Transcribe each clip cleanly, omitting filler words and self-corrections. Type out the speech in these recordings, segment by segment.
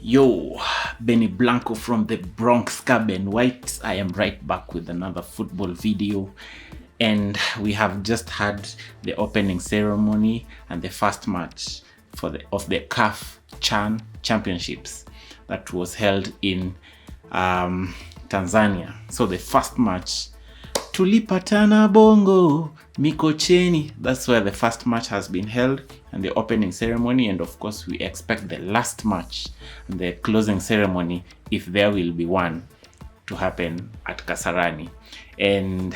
Yo, Benny Blanco from the Bronx, Cabin White. I am right back with another football video, and we have just had the opening ceremony and the first match of the CAF Chan Championships that was held in Tanzania. So the first match, Tulipatana Bongo Mikocheni, that's where the first match has been held, and the opening ceremony, and of course we expect the last match and the closing ceremony, if there will be one, to happen at Kasarani. And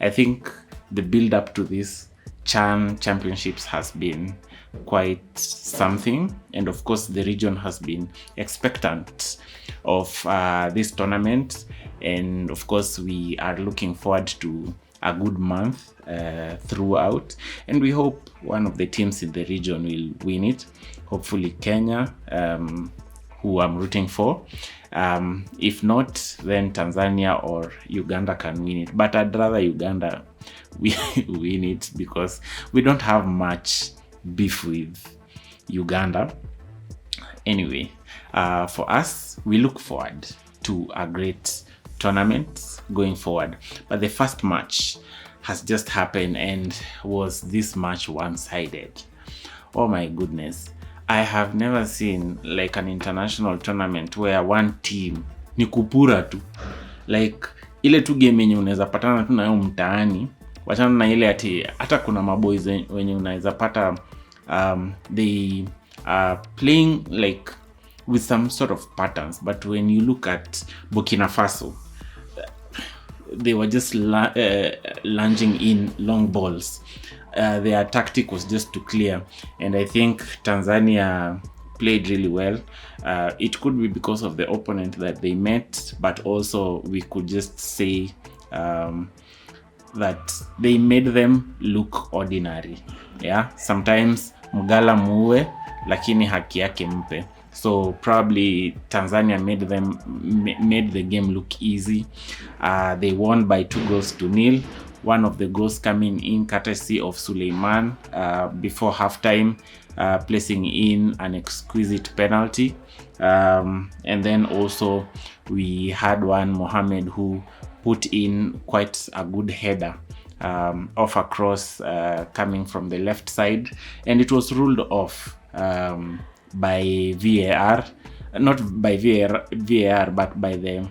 I think the build up to this Chan Championships has been quite something, and of course the region has been expectant of this tournament, and of course we are looking forward to a good month throughout, and we hope one of the teams in the region will win it. Hopefully Kenya, who I'm rooting for. If not, then Tanzania or Uganda can win it, but I'd rather Uganda win it because we don't have much beef with Uganda. Anyway, for us, we look forward to a great tournament going forward. But the first match has just happened, and was this match one-sided? Oh my goodness. I have never seen like an international tournament where one team ni kupura tu. Like ile tu game yenye unaweza patana tu nayo mtaani, wachana na ile ati hata kuna maboys wenye unaweza pata they are playing like with some sort of patterns, but when you look at Burkina Faso, they were just lunging in long balls. Their tactic was just to clear, and I think Tanzania played really well. It could be because of the opponent that they met, but also we could just say that they made them look ordinary. Yeah, sometimes Mugala muwe lakini haki yake mpe. So probably Tanzania made the game look easy. They won by 2-0. One of the goals coming in courtesy of Suleiman before halftime, placing in an exquisite penalty. And then also we had one Mohamed who put in quite a good header off a cross coming from the left side, and it was ruled off by VAR, not by VAR, but by the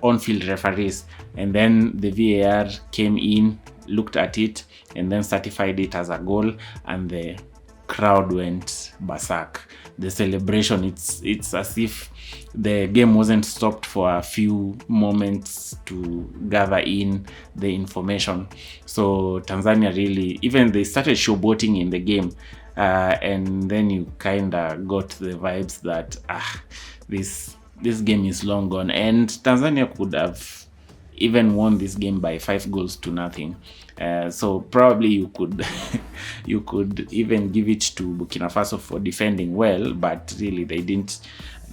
on-field referees. And then the VAR came in, looked at it, and then certified it as a goal, and the crowd went berserk. The celebration, it's as if the game wasn't stopped for a few moments to gather in the information. So Tanzania really, even they started showboating in the game, and then you kind of got the vibes that this game is long gone, and Tanzania could have even won this game by 5-0. So probably you could you could even give it to Burkina Faso for defending well, but really they didn't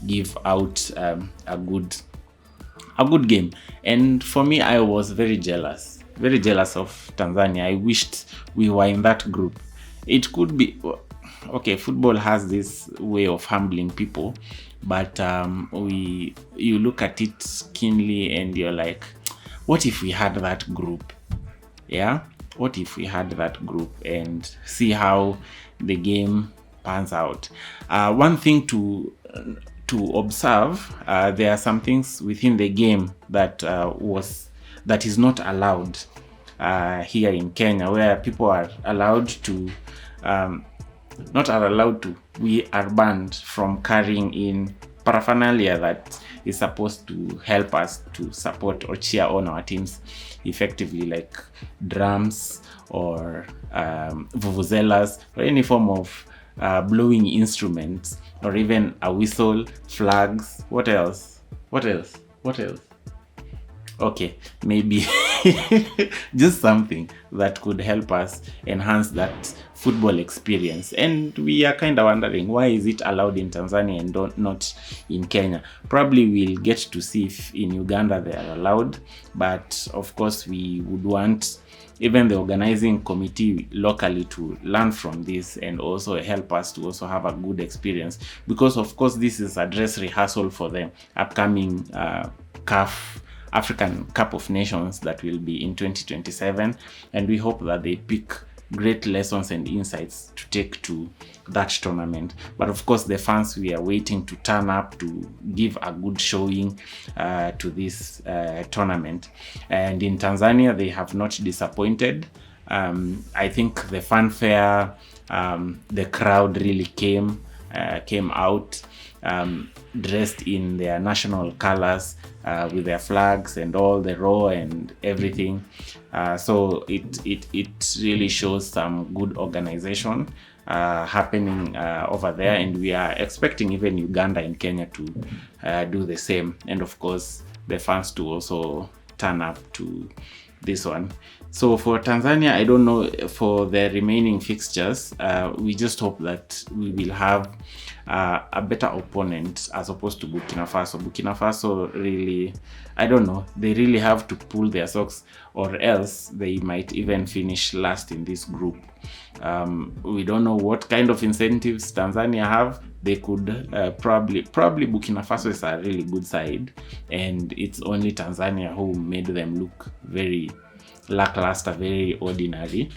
give out a good game. And for me, I was very jealous of Tanzania. I wished we were in that group. It could be okay, football has this way of humbling people, but you look at it keenly and you're like, what if we had that group? Yeah, what if we had that group, and see how the game pans out. One thing to observe, there are some things within the game that is not allowed here in Kenya, where people are allowed to we are banned from carrying in paraphernalia that is supposed to help us to support or cheer on our teams effectively, like drums or vuvuzelas or any form of blowing instruments, or even a whistle, flags. What else? Okay, maybe just something that could help us enhance that football experience. And we are kind of wondering, why is it allowed in Tanzania and not in Kenya? Probably we'll get to see if in Uganda they are allowed, but of course we would want even the organizing committee locally to learn from this and also help us to also have a good experience, because of course this is a dress rehearsal for the upcoming African Cup of Nations that will be in 2027, and we hope that they pick great lessons and insights to take to that tournament. But of course the fans, we are waiting to turn up to give a good showing to this tournament. And in Tanzania, they have not disappointed. I think the fanfare, the crowd really came out dressed in their national colors, with their flags and all the row and everything. So it really shows some good organization happening over there, and we are expecting even Uganda and Kenya to do the same, and of course the fans to also turn up to this one. So for Tanzania, I don't know for the remaining fixtures. We just hope that we will have a better opponent as opposed to Burkina Faso. Burkina Faso really, I don't know, they really have to pull their socks, or else they might even finish last in this group. We don't know what kind of incentives Tanzania have. They could probably Burkina Faso is a really good side, and it's only Tanzania who made them look very lackluster, very ordinary.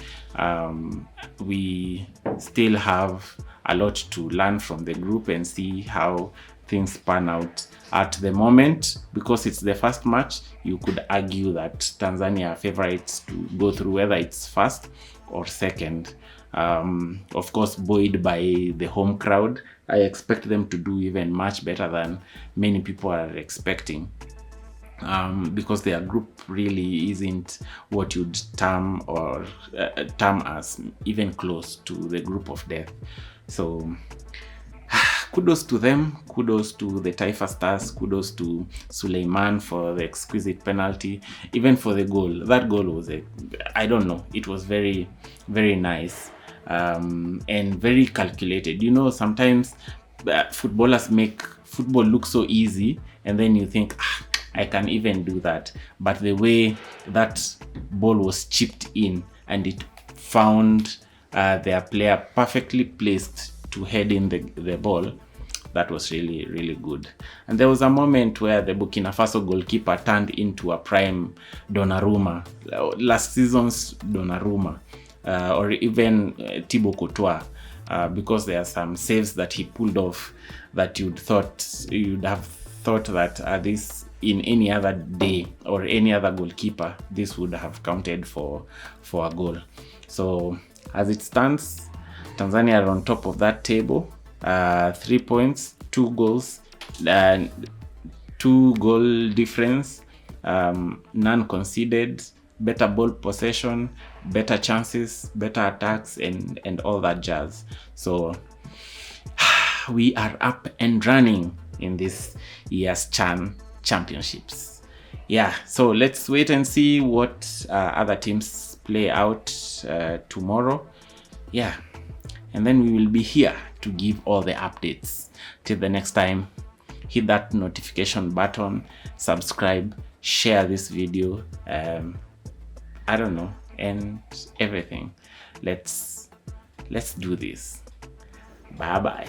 We still have a lot to learn from the group and see how things pan out. At the moment, because it's the first match, you could argue that Tanzania are favorites to go through, whether it's first or second. Of course, buoyed by the home crowd, I expect them to do even much better than many people are expecting. Because their group really isn't what you'd term as even close to the group of death. So kudos to them, kudos to the Taifa Stars, kudos to Suleiman for the exquisite penalty, even for the goal. That goal was I don't know, it was very, very nice, and very calculated. You know, sometimes footballers make football look so easy, and then you think, I can even do that. But the way that ball was chipped in and it found their player perfectly placed to head in the ball, that was really, really good. And there was a moment where the Burkina Faso goalkeeper turned into a prime Donnarumma, last season's Donnarumma, or even Thibaut Courtois, because there are some saves that he pulled off that you'd have thought that this, in any other day or any other goalkeeper, this would have counted for a goal. So as it stands, Tanzania are on top of that table, 3 points, 2 goals, 2 goal difference, none conceded, better ball possession, better chances, better attacks, and all that jazz. So we are up and running in this year's CHAN championships. Yeah, so let's wait and see what other teams play out tomorrow. Yeah, and then we will be here to give all the updates. Till the next time, hit that notification button, subscribe, share this video, I don't know, and everything. Let's do this. Bye bye.